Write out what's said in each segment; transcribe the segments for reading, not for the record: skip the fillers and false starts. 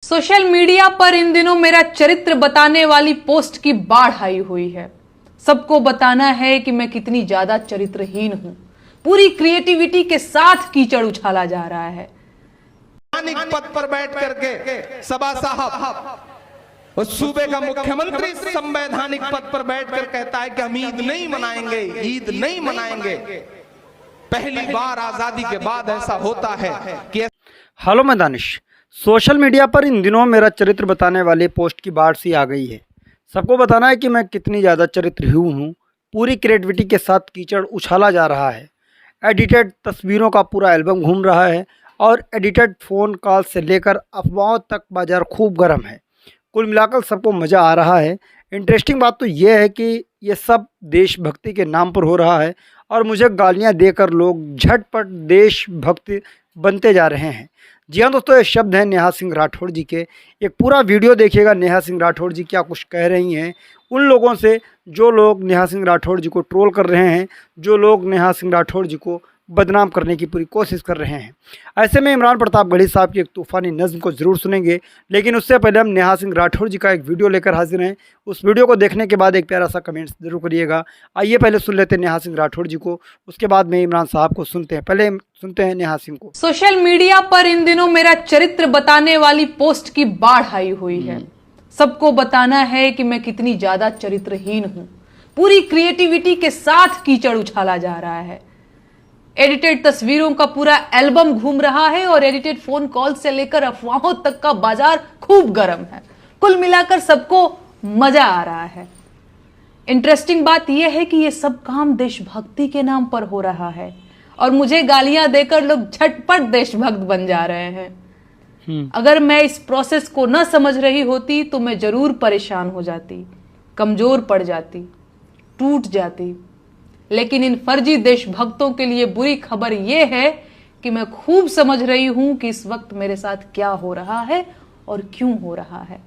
Social media पर इन दिनों मेरा चरित्र बताने वाली पोस्ट की बाढ़ आई हुई है। सबको बताना है कि मैं कितनी ज्यादा चरित्रहीन हूं। पूरी क्रिएटिविटी के साथ कीचड़ उछाला जा रहा है। पद पर बैठ करके सभा साहब उस सूबे का मुख्यमंत्री संवैधानिक पद पर बैठकर कहता है कि हम ईद नहीं मनाएंगे, ईद नहीं मनाएंगे। पहली बार आजादी के बाद ऐसा होता है कि हेलो मैं दानिश। सोशल मीडिया पर इन दिनों मेरा चरित्र बताने वाले पोस्ट की बाढ़ सी आ गई है। सबको बताना है कि मैं कितनी ज़्यादा चरित्रहीन हूँ। पूरी क्रिएटिविटी के साथ कीचड़ उछाला जा रहा है। एडिटेड तस्वीरों का पूरा एल्बम घूम रहा है और एडिटेड फ़ोन कॉल से लेकर अफवाहों तक बाज़ार खूब गर्म है। कुल मिलाकर सबको मज़ा आ रहा है। इंटरेस्टिंग बात तो यह है कि ये सब देशभक्ति के नाम पर हो रहा है और मुझे गालियां देकर लोग झटपट देशभक्ति बनते जा रहे हैं। जी हाँ दोस्तों, ये शब्द हैं नेहा सिंह राठौड़ जी के। एक पूरा वीडियो देखिएगा नेहा सिंह राठौड़ जी क्या कुछ कह रही हैं उन लोगों से जो लोग नेहा सिंह राठौड़ जी को ट्रोल कर रहे हैं, जो लोग नेहा सिंह राठौड़ जी को बदनाम करने की पूरी कोशिश कर रहे हैं। ऐसे में इमरान प्रतापगढ़ी साहब की एक तूफ़ानी नज़्म को ज़रूर सुनेंगे, लेकिन उससे पहले हम नेहा सिंह राठौड़ जी का एक वीडियो लेकर हाजिर हैं। उस वीडियो को देखने के बाद एक प्यारा सा कमेंट्स जरूर करिएगा। आइए पहले सुन लेते हैं नेहा सिंह राठौड़ जी को, उसके बाद में इमरान साहब को सुनते हैं। पहले सुनते हैं नेहा सिंह को। सोशल मीडिया पर इन दिनों मेरा चरित्र बताने वाली पोस्ट की बाढ़ आई हुई है। सबको बताना है कि मैं कितनी ज्यादा चरित्रहीन हूं। पूरी क्रिएटिविटी के साथ कीचड़ उछाला जा रहा है। एडिटेड तस्वीरों का पूरा एल्बम घूम रहा है और एडिटेड फोन कॉल से लेकर अफवाहों तक का बाजार खूब गर्म है। कुल मिलाकर सबको मजा आ रहा है। इंटरेस्टिंग बात यह है कि यह सब काम देशभक्ति के नाम पर हो रहा है और मुझे गालियां देकर लोग झटपट देशभक्त बन जा रहे हैं। अगर मैं इस प्रोसेस को न समझ रही होती तो मैं जरूर परेशान हो जाती, कमजोर पड़ जाती, टूट जाती। लेकिन इन फर्जी देशभक्तों के लिए बुरी खबर यह है कि मैं खूब समझ रही हूं कि इस वक्त मेरे साथ क्या हो रहा है और क्यों हो रहा है।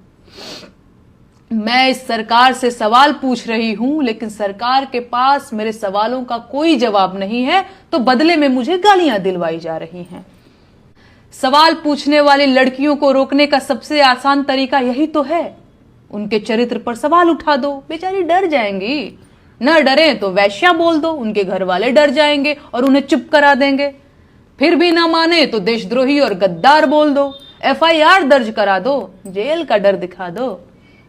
मैं इस सरकार से सवाल पूछ रही हूं, लेकिन सरकार के पास मेरे सवालों का कोई जवाब नहीं है, तो बदले में मुझे गालियां दिलवाई जा रही हैं। सवाल पूछने वाली लड़कियों को रोकने का सबसे आसान तरीका यही तो है, उनके चरित्र पर सवाल उठा दो। बेचारी डर जाएंगी। न डरे तो वैश्या बोल दो, उनके घर वाले डर जाएंगे और उन्हें चुप करा देंगे। फिर भी ना माने तो देशद्रोही और गद्दार बोल दो, FIR दर्ज करा दो, जेल का डर दिखा दो।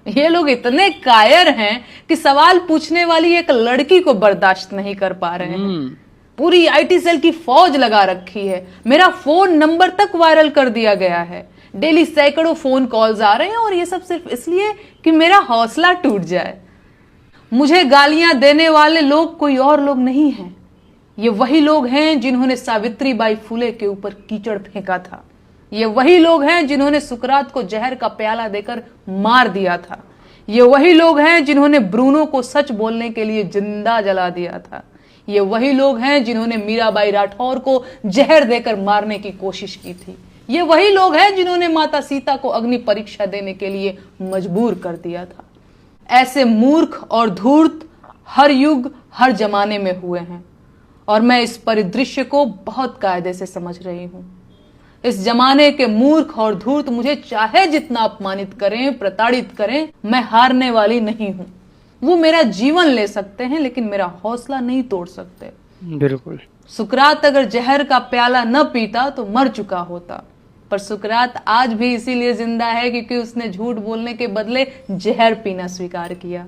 ये लोग इतने कायर हैं कि सवाल पूछने वाली एक लड़की को बर्दाश्त नहीं कर पा रहे हैं। पूरी IT सेल की फौज लगा रखी है। मेरा फोन नंबर तक वायरल कर दिया गया है। डेली सैकड़ों फोन कॉल्स आ रहे हैं और ये सब सिर्फ इसलिए कि मेरा हौसला टूट जाए। मुझे गालियां देने वाले लोग कोई और लोग नहीं हैं। ये वही लोग हैं जिन्होंने सावित्रीबाई फुले के ऊपर कीचड़ फेंका था। ये वही लोग हैं जिन्होंने सुकरात को जहर का प्याला देकर मार दिया था। ये वही लोग हैं जिन्होंने ब्रूनो को सच बोलने के लिए जिंदा जला दिया था। ये वही लोग हैं जिन्होंने मीराबाई राठौर को जहर देकर मारने की कोशिश की थी। ये वही लोग हैं जिन्होंने माता सीता को अग्नि परीक्षा देने के लिए मजबूर कर दिया था। ऐसे मूर्ख और धूर्त हर युग हर जमाने में हुए हैं और मैं इस परिदृश्य को बहुत कायदे से समझ रही हूं। इस जमाने के मूर्ख और धूर्त मुझे चाहे जितना अपमानित करें, प्रताड़ित करें, मैं हारने वाली नहीं हूं। वो मेरा जीवन ले सकते हैं लेकिन मेरा हौसला नहीं तोड़ सकते। बिल्कुल। सुकरात अगर जहर का प्याला न पीता तो मर चुका होता, पर सुकरात आज भी इसीलिए जिंदा है क्योंकि उसने झूठ बोलने के बदले जहर पीना स्वीकार किया।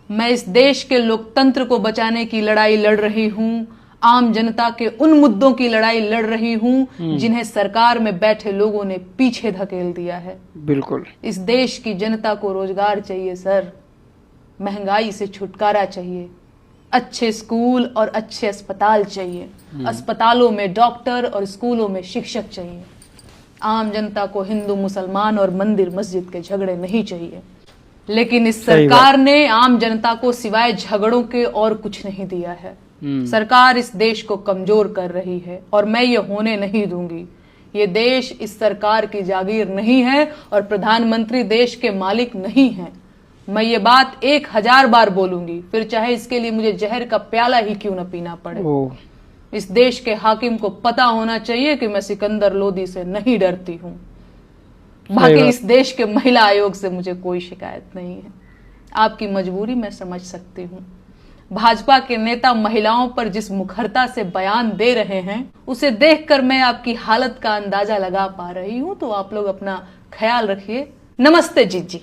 मैं इस देश के लोकतंत्र को बचाने की लड़ाई लड़ रही हूं। आम जनता के उन मुद्दों की लड़ाई लड़ रही हूं जिन्हें सरकार में बैठे लोगों ने पीछे धकेल दिया है। बिल्कुल। इस देश की जनता को रोजगार चाहिए सर, महंगाई से छुटकारा चाहिए, अच्छे स्कूल और अच्छे अस्पताल चाहिए, अस्पतालों में डॉक्टर और स्कूलों में शिक्षक चाहिए। आम जनता को हिंदू मुसलमान और मंदिर मस्जिद के झगड़े नहीं चाहिए। लेकिन इस सरकार ने आम जनता को सिवाय झगड़ों के और कुछ नहीं दिया है। सरकार इस देश को कमजोर कर रही है और मैं ये होने नहीं दूंगी। ये देश इस सरकार की जागीर नहीं है और प्रधानमंत्री देश के मालिक नहीं है। मैं ये बात 1000 बार बोलूंगी, फिर चाहे इसके लिए मुझे जहर का प्याला ही क्यों न पीना पड़े। इस देश के हाकिम को पता होना चाहिए कि मैं सिकंदर लोदी से नहीं डरती हूं। बाकी इस देश के महिला आयोग से मुझे कोई शिकायत नहीं है। आपकी मजबूरी मैं समझ सकती हूँ। भाजपा के नेता महिलाओं पर जिस मुखरता से बयान दे रहे हैं उसे देखकर मैं आपकी हालत का अंदाजा लगा पा रही हूँ। तो आप लोग अपना ख्याल रखिए। नमस्ते जी।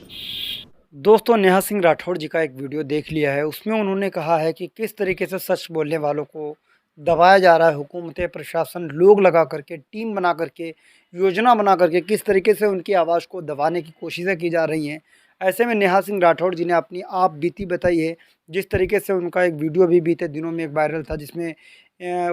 दोस्तों, नेहा सिंह राठौड़ जी का एक वीडियो देख लिया है। उसमें उन्होंने कहा है कि किस तरीके से सच बोलने वालों को दबाया जा रहा है। हुकूमतें, प्रशासन, लोग लगा करके, टीम बना करके, योजना बना करके किस तरीके से उनकी आवाज़ को दबाने की कोशिशें की जा रही हैं। ऐसे में नेहा सिंह राठौड़ जी ने अपनी आप बीती बताई है। जिस तरीके से उनका एक वीडियो भी बीते दिनों में एक वायरल था, जिसमें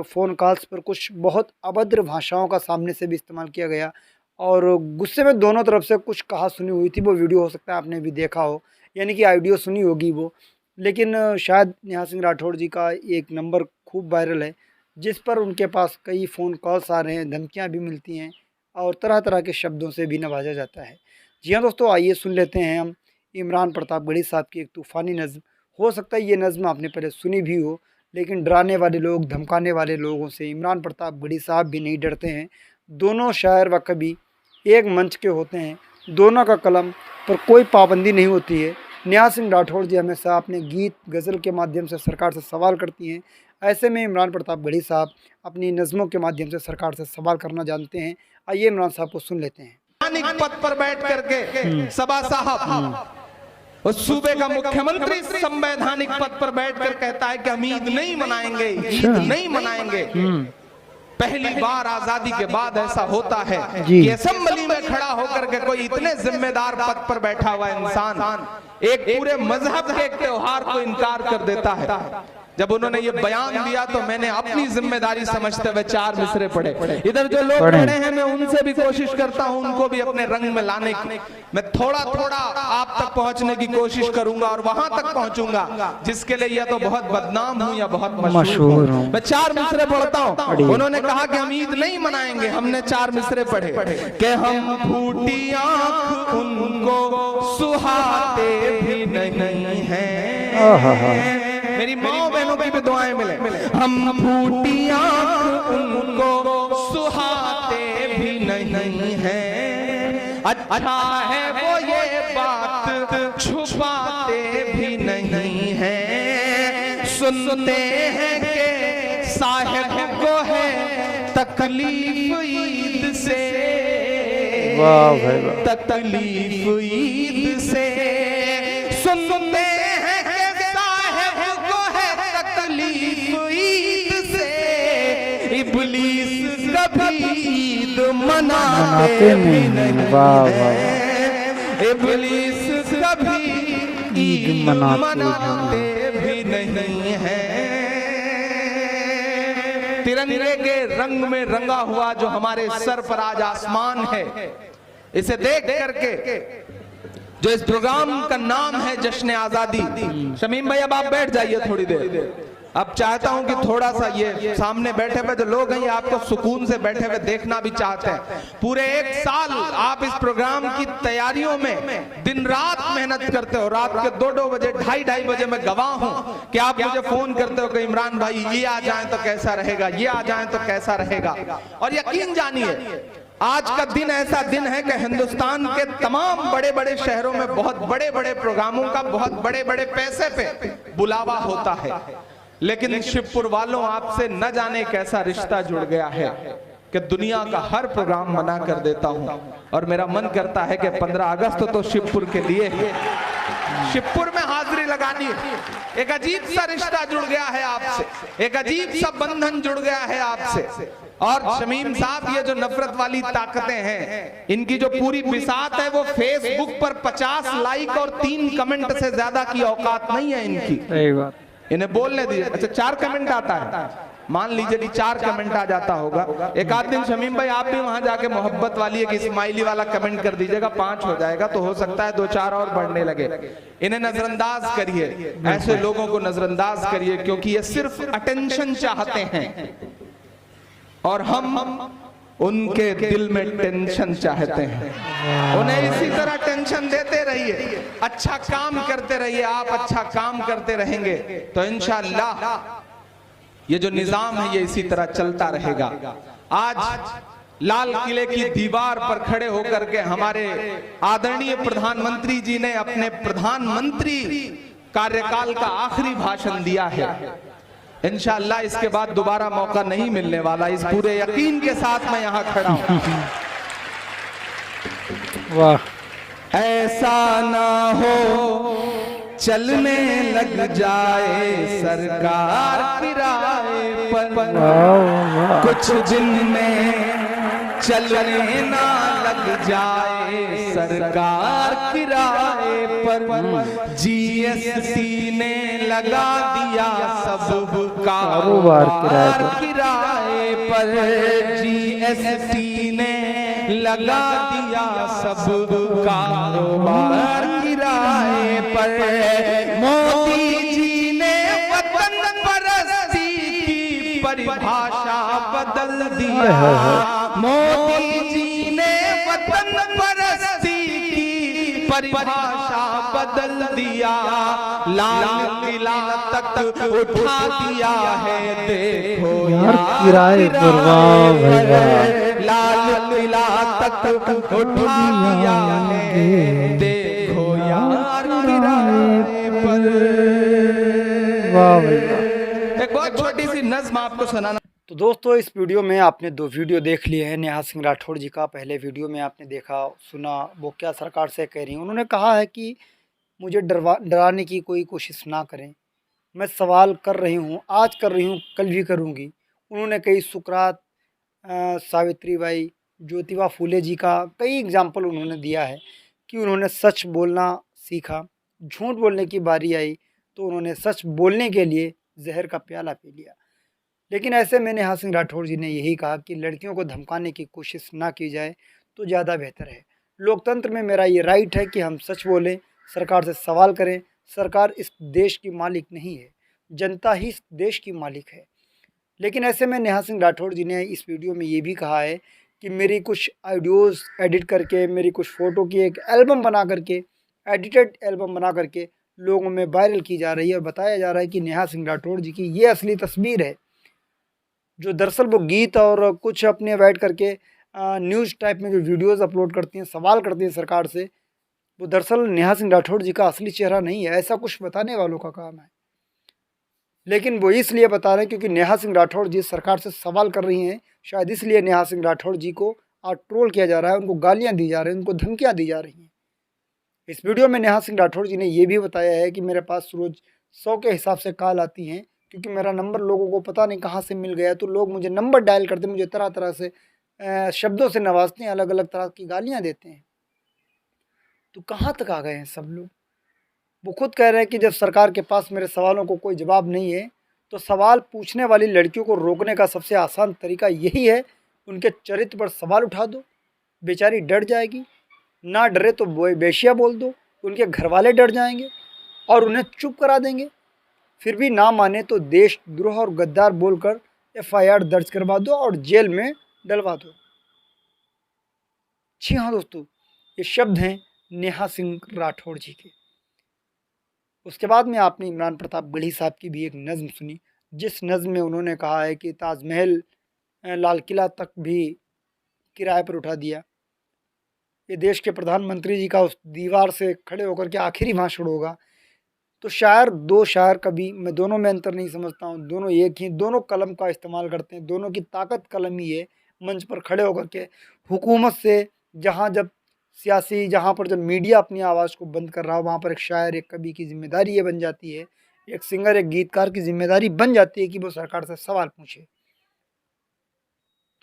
फ़ोन कॉल्स पर कुछ बहुत अभद्र भाषाओं का सामने से भी इस्तेमाल किया गया और गुस्से में दोनों तरफ से कुछ कहा सुनी हुई थी। वो वीडियो हो सकता है आपने भी देखा हो, यानी कि ऑडियो सुनी होगी वो। लेकिन शायद नेहा सिंह राठौड़ जी का एक नंबर खूब वायरल है, जिस पर उनके पास कई फ़ोन कॉल्स आ रहे हैं, धमकियाँ भी मिलती हैं और तरह तरह के शब्दों से भी नवाजा जाता है। जी हाँ दोस्तों, आइए सुन लेते हैं हम इमरान प्रतापगढ़ी साहब की एक तूफ़ानी नज़्म। हो सकता है ये नज़्म आपने पहले सुनी भी हो, लेकिन डराने वाले लोग, धमकाने वाले लोगों से इमरान प्रतापगढ़ी साहब भी नहीं डरते हैं। दोनों शायर व कवि एक मंच के होते हैं, दोनों का कलम पर कोई पाबंदी नहीं होती है। नेहा सिंह राठौड़ जी हमेशा अपने गीत गज़ल के माध्यम से सरकार से सवाल करती हैं। ऐसे में इमरान प्रतापगढ़ी साहब अपनी नज़मों के माध्यम से सरकार से सवाल करना जानते हैं। आइए इमरान साहब को सुन लेते हैं। पद पर बैठ करके सबा साहब उस सूबे का मुख्यमंत्री संवैधानिक पद पर बैठकर कहता है कि हम ईद नहीं मनाएंगे, ईद नहीं मनाएंगे। पहली बार आजादी के बाद ऐसा होता है कि असेंबली में खड़ा होकर के कोई इतने जिम्मेदार पद पर बैठा हुआ इंसान एक पूरे मजहब के एक त्योहार को इनकार कर देता है। जब उन्होंने ये बयान दिया तो मैंने अपनी जिम्मेदारी समझते हुए 4 मिसरे पढ़े। इधर जो लोग खड़े हैं मैं उनसे भी कोशिश करता हूं उनको भी अपने रंग में लाने की। मैं थोड़ा थोड़ा आप तक पहुंचने की कोशिश करूंगा और वहां तक पहुंचूंगा जिसके लिए या तो बहुत बदनाम हूं या बहुत मशहूर हूं। मैं 4 मिसरे पढ़ता हूं। उन्होंने कहा कि हम ईद नहीं मनाएंगे। हमने 4 मिसरे पढ़े कि हम फूटी आंख उनको सुहाते भी नहीं है। मेरी माँ बहनों की भी दुआएं मिले। हम फूटी आंख उनको सुहाते भी नहीं है। अच्छा है वो ये बात छुपाते भी नहीं है। सुनते हैं कि साहिब को है तकलीफ ईद से। वाह भाई वाह। तकलीफ ईद से सुनते हैं कि साहिब को है तकलीफ ईद से। इब्लीस कभी ईद मनाते भी नहीं है। इब्लीस कभी ईद मनाते भी नहीं है। तिरंगे के रंग में रंगा हुआ जो हमारे सर पर आज आसमान है, इसे देख करके जो इस प्रोग्राम का नाम है जश्न आजादी। शमीम भाई अब आप बैठ जाइए थोड़ी देर। अब चाहता हूं कि थोड़ा सा ये सामने बैठे हुए जो लोग हैं ये आपको सुकून से बैठे हुए देखना भी चाहते हैं। पूरे 1 साल आप इस प्रोग्राम की तैयारियों में दिन रात मेहनत करते हो। रात के 2-2 बजे, 2:30 बजे मैं गवाह हूं कि आप मुझे फोन करते हो कि इमरान भाई ये आ जाए तो कैसा रहेगा, ये आ जाए तो कैसा रहेगा। और यकीन जानिए आज का दिन ऐसा दिन है कि हिंदुस्तान के तमाम बड़े बड़े शहरों में बहुत बड़े बड़े प्रोग्रामों का बहुत बड़े बड़े पैसे पे बुलावा होता है। लेकिन शिवपुर वालों आपसे न जाने कैसा रिश्ता जुड़ गया है कि दुनिया का हर प्रोग्राम मना कर देता हूं और मेरा मन करता है कि 15 अगस्त तो शिवपुर के लिए है। शिवपुर में हाजिरी लगानी है। एक अजीब सा रिश्ता जुड़ गया है आपसे, एक अजीब सा बंधन जुड़ गया है आपसे। और शमीम साहब ये जो नफरत वाली ताकतें हैं इनकी जो पूरी बिसात है वो फेसबुक पर 50 लाइक और 3 कमेंट से ज्यादा की औकात नहीं है इनकी। सही बात। इन्हें बोलने दीजिए। अच्छा 4 कमेंट आता है, मान लीजिए कि 4 कमेंट आ जाता होगा। एक आध दिन शमीम भाई आप भी वहां जाके मोहब्बत वाली एक स्माइली वाला कमेंट कर दीजिएगा, 5 हो जाएगा तो हो सकता है 2-4 और बढ़ने लगे। इन्हें नजरअंदाज करिए, ऐसे लोगों को नजरअंदाज करिए क्योंकि ये सिर्फ अटेंशन चाहते हैं और हम उनके दिल में टेंशन चाहते हैं। उन्हें इसी तरह टेंशन देते रहिए, अच्छा काम करते रहिए। आप अच्छा काम करते रहेंगे तो इंशाअल्लाह ये जो निजाम है ये इसी तरह चलता रहेगा। आज लाल किले की दीवार पर खड़े होकर के हमारे आदरणीय प्रधानमंत्री जी ने अपने प्रधानमंत्री कार्यकाल का आखिरी भाषण दिया है। इंशाअल्लाह इसके बाद दोबारा मौका नहीं मिलने वाला, इस पूरे यकीन के साथ मैं यहाँ खड़ा हूँ। वाह। ऐसा ना हो चलने लग जाए सरकार किराए पर, कुछ दिन में चलने ना लग जाए सरकार किराए पर। जीएसटी ने लगा दिया सब कारोबार किराए पर, जीएसटी ने लगा दिया सब कारोबार किराए पर। मोदी जी ने वतन परस्ती की परिभाषा बदल दिया, मोदी जी ने वतन परस्ती की परिभाषा बदल दिया। लाल किला तक उठा दिया है देखो यार किराए पर, लाल किला तक उठा दिया है देखो यार किराए पर। एक बहुत छोटी सी नज़्म आपको सुनाना। तो दोस्तों, इस वीडियो में आपने दो वीडियो देख लिए हैं नेहा सिंह राठौड़ जी का। पहले वीडियो में आपने देखा सुना वो क्या सरकार से कह रही हैं। उन्होंने कहा है कि मुझे डराने की कोई कोशिश ना करें, मैं सवाल कर रही हूँ, आज कर रही हूँ, कल भी करूँगी। उन्होंने कई सुकरात, सावित्रीबाई, ज्योतिबा फूले जी का कई एग्जाम्पल उन्होंने दिया है कि उन्होंने सच बोलना सीखा, झूठ बोलने की बारी आई तो उन्होंने सच बोलने के लिए जहर का प्याला पी लिया। लेकिन ऐसे में नेहा सिंह राठौड़ जी ने यही कहा कि लड़कियों को धमकाने की कोशिश ना की जाए तो ज़्यादा बेहतर है। लोकतंत्र में मेरा ये राइट है कि हम सच बोलें, सरकार से सवाल करें। सरकार इस देश की मालिक नहीं है, जनता ही इस देश की मालिक है। लेकिन ऐसे में नेहा सिंह राठौड़ जी ने इस वीडियो में ये भी कहा है कि मेरी कुछ ऑडियोज़ एडिट करके, मेरी कुछ फ़ोटो की एक एल्बम बना करके, एडिटेड एल्बम बना करके लोगों में वायरल की जा रही है और बताया जा रहा है कि नेहा सिंह राठौड़ जी की ये असली तस्वीर है, जो दरअसल वो गीत और कुछ अपने बैठ करके न्यूज़ टाइप में जो वीडियोज़ अपलोड करती हैं, सवाल करती हैं सरकार से, वो दरअसल नेहा सिंह राठौड़ जी का असली चेहरा नहीं है। ऐसा कुछ बताने वालों का काम है। लेकिन वो इसलिए बता रहे हैं क्योंकि नेहा सिंह राठौड़ जी सरकार से सवाल कर रही हैं, शायद इसलिए नेहा सिंह राठौड़ जी को आज ट्रोल किया जा रहा है, उनको गालियाँ दी जा रही हैं, उनको धमकियाँ दी जा रही हैं। इस वीडियो में नेहा सिंह राठौड़ जी ने ये भी बताया है कि मेरे पास रोज़ 100 के हिसाब से कॉल आती हैं, क्योंकि मेरा नंबर लोगों को पता नहीं कहाँ से मिल गया, तो लोग मुझे नंबर डायल करते, मुझे तरह तरह से शब्दों से नवाजते हैं, अलग अलग तरह की गालियाँ देते हैं। तो कहाँ तक आ गए हैं सब लोग। वो खुद कह रहे हैं कि जब सरकार के पास मेरे सवालों को कोई जवाब नहीं है, तो सवाल पूछने वाली लड़कियों को रोकने का सबसे आसान तरीका यही है, उनके चरित्र पर सवाल उठा दो, बेचारी डर जाएगी। ना डरे तो बेशिया बोल दो, उनके घर वाले डर जाएंगे और उन्हें चुप करा देंगे। फिर भी ना माने तो देशद्रोह और गद्दार बोलकर FIR दर्ज करवा दो और जेल में डलवा दो। जी हाँ दोस्तों, ये शब्द हैं नेहा सिंह राठौड़ जी के। उसके बाद में आपने इमरान प्रताप गढ़ी साहब की भी एक नज़्म सुनी, जिस नज़्म में उन्होंने कहा है कि ताजमहल, लाल किला तक भी किराए पर उठा दिया। ये देश के प्रधानमंत्री जी का उस दीवार से खड़े होकर के आखिरी भाषण होगा। तो शायर, दो शायर कभी, मैं दोनों में अंतर नहीं समझता हूँ, दोनों एक ही, दोनों कलम का इस्तेमाल करते हैं, दोनों की ताकत कलम ही है। मंच पर खड़े होकर के हुकूमत से, जहाँ पर जब मीडिया अपनी आवाज़ को बंद कर रहा हो, वहाँ पर एक शायर, एक कवि की जिम्मेदारी ये बन जाती है, एक सिंगर, एक गीतकार की जिम्मेदारी बन जाती है कि वो सरकार से सवाल पूछे।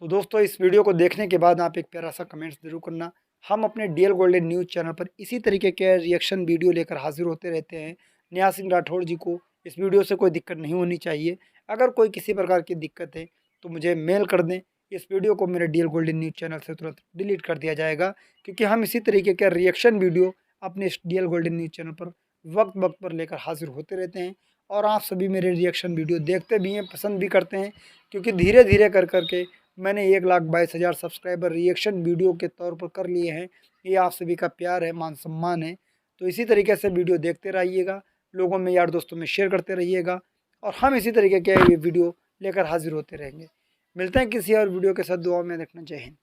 तो दोस्तों, इस वीडियो को देखने के बाद आप एक प्यारा सा कमेंट्स जरूर करना। हम अपने DL गोल्डन न्यूज़ चैनल पर इसी तरीके के रिएक्शन वीडियो लेकर हाजिर होते रहते हैं। नेहा सिंह राठौड़ जी को इस वीडियो से कोई दिक्कत नहीं होनी चाहिए। अगर कोई किसी प्रकार की दिक्कत है तो मुझे मेल कर दें, इस वीडियो को मेरे DL गोल्डन न्यूज़ चैनल से तुरंत डिलीट कर दिया जाएगा, क्योंकि हम इसी तरीके के रिएक्शन वीडियो अपने इस DL गोल्डन न्यूज़ चैनल पर वक्त वक्त पर लेकर हाजिर होते रहते हैं। और आप सभी मेरे रिएक्शन वीडियो देखते भी हैं, पसंद भी करते हैं, क्योंकि धीरे धीरे कर करके मैंने 1,22,000 सब्सक्राइबर रिएक्शन वीडियो के तौर पर कर लिए हैं। ये आप सभी का प्यार है, मान सम्मान है। तो इसी तरीके से वीडियो देखते रहिएगा, लोगों में, यार दोस्तों में शेयर करते रहिएगा, और हम इसी तरीके के ये वीडियो लेकर हाजिर होते रहेंगे। मिलते हैं किसी और वीडियो के साथ। दुआ में देखना। जय हिंद।